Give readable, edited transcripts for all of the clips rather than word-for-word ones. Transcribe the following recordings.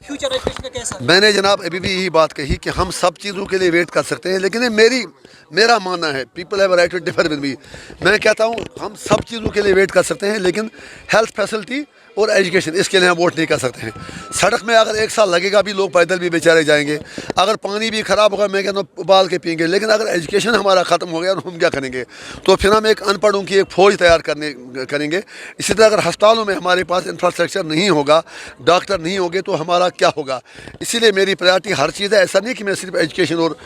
Future education का कैसा है? मैंने जनाब अभी भी यही बात कही कि हम सब चीज़ों के लिए वेट कर सकते हैं, लेकिन ये मेरा मानना है, people have right to differ with me. मैं कहता हूँ हम सब चीज़ों के लिए वेट कर सकते हैं, लेकिन हेल्थ फैसिलिटी और एजुकेशन इसके लिए हम वोट नहीं कर सकते हैं। सड़क में अगर 1 साल लगेगा भी, लोग पैदल भी बेचारे जाएंगे। अगर पानी भी ख़राब होगा, मैं कहता हूँ उबाल के पियेंगे। लेकिन अगर एजुकेशन हमारा ख़त्म हो गया तो हम क्या करेंगे? तो फिर हम एक अनपढ़ों की एक फ़ौज तैयार करेंगे। इसी तरह अगर अस्पतालों में हमारे पास इंफ्रास्ट्रक्चर नहीं होगा, डॉक्टर नहीं होंगे, तो हमारा क्या होगा? इसीलिए मेरी प्रायोरिटी हर चीज़ है। ऐसा नहीं कि मैं सिर्फ एजुकेशन और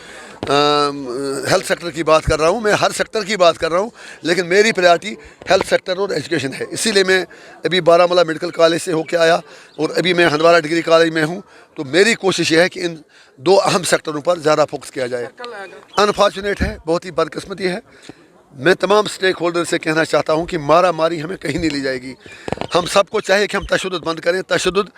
हेल्थ सेक्टर की बात कर रहा हूँ, मैं हर सेक्टर की बात कर रहा हूँ, लेकिन मेरी प्रायोरिटी हेल्थ सेक्टर और एजुकेशन है। इसीलिए मैं अभी बारामूला मेडिकल कॉलेज से होकर आया और अभी मैं हंदवाड़ा डिग्री कॉलेज में हूँ। तो मेरी कोशिश ये है कि इन 2 अहम सेक्टरों पर ज़्यादा फोकस किया जाए। अनफॉर्चुनेट है, बहुत ही बदकिस्मती है। मैं तमाम स्टेक होल्डर से कहना चाहता हूँ कि मारा मारी हमें कहीं नहीं ले जाएगी। हम सबको चाहिए कि हम तशद्दुद बंद करें। तशद्दुद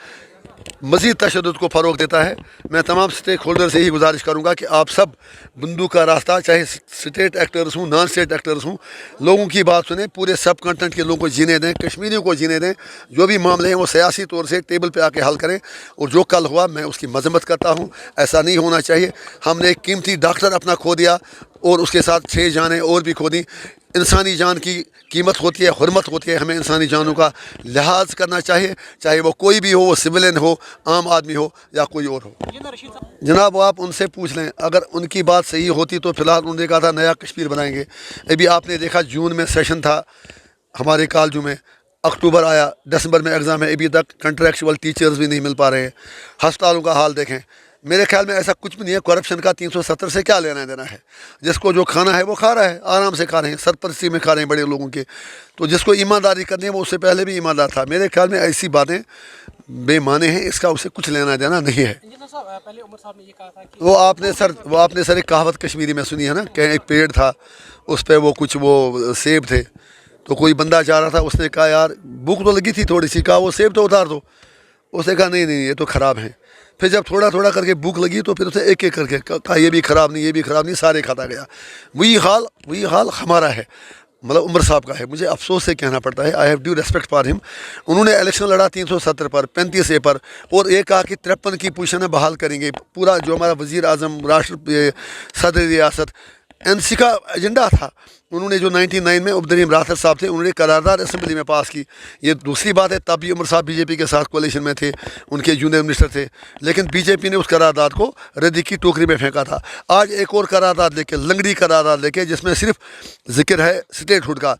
मज़ीद तशद्दुद को फ़रोग़ देता है। मैं तमाम स्टेक होल्डर से ही गुजारिश करूँगा कि आप सब बंदूक का रास्ता, चाहे स्टेट एक्टर्स हों, नॉन स्टेट एक्टर्स हों, लोगों की बात सुने, पूरे सब कंटेंट के लोगों को जीने दें, कश्मीरियों को जीने दें। जो भी मामले हैं वो सियासी तौर से टेबल पे आके हल करें। और जो कल हुआ मैं उसकी मजम्मत करता हूँ, ऐसा नहीं होना चाहिए। हमने एक कीमती डॉक्टर अपना खो दिया और उसके साथ 6 जानें और भी खो दी। इंसानी जान की कीमत होती है, हुर्मत होती है, हमें इंसानी जानों का लिहाज करना चाहिए, चाहे वो कोई भी हो, वो सिविलियन हो, आम आदमी हो या कोई और हो। जनाब आप उनसे पूछ लें, अगर उनकी बात सही होती तो फिलहाल उन्होंने कहा था नया कश्मीर बनाएंगे। अभी आपने देखा जून में सेशन था हमारे कॉलेजों में, अक्टूबर आया, दिसंबर में एग्ज़ाम है, अभी तक कंट्रेक्चुअल टीचर्स भी नहीं मिल पा रहे हैं। हस्पतालों का हाल देखें। मेरे ख्याल में ऐसा कुछ भी नहीं है। करप्शन का 370 से क्या लेना देना है? जिसको जो खाना है वो खा रहा है, आराम से खा रहे हैं, सरपरस्ती में खा रहे हैं बड़े लोगों के। तो जिसको ईमानदारी करनी है वो उससे पहले भी ईमानदार था। मेरे ख्याल में ऐसी बातें बेमाने हैं, इसका उससे कुछ लेना देना नहीं है। पहले उमर साहब ने ये कहा था कि वो आपने सर एक कहावत कश्मीरी में सुनी है ना, कि एक पेड़ था, उस पर वो सेब थे। तो कोई बंदा जा रहा था, उसने कहा यार भूख तो लगी थी थोड़ी सी, कहा वो सेब तो उतार दो। उसने कहा नहीं नहीं ये तो ख़राब हैं। फिर जब थोड़ा थोड़ा करके भूख लगी तो फिर उसे एक एक करके कहा ये भी ख़राब नहीं, ये भी ख़राब नहीं, सारे खाता गया। वही हाल हमारा है, मतलब उमर साहब का है। मुझे अफसोस से कहना पड़ता है, I have due respect for him. उन्होंने इलेक्शन लड़ा 370 पर, 35A पर, और ये कहा कि 53 की पोजीशन बहाल करेंगे। पूरा जो हमारा वज़ीर आज़म, सदर रियासत, NC का एजेंडा था। उन्होंने जो 99 में उबदरीम राथर साहब थे, उन्होंने करारदाद असेंबली में पास की। ये दूसरी बात है, तब भी उमर साहब बीजेपी के साथ कोalition में थे, उनके जूनियर मिनिस्टर थे, लेकिन बीजेपी ने उस करारदाद को रद्दी की टोकरी में फेंका था। आज एक और करारदाद लेके, लंगड़ी करारदाद लेके, जिसमें सिर्फ जिक्र है स्टेटहुड का।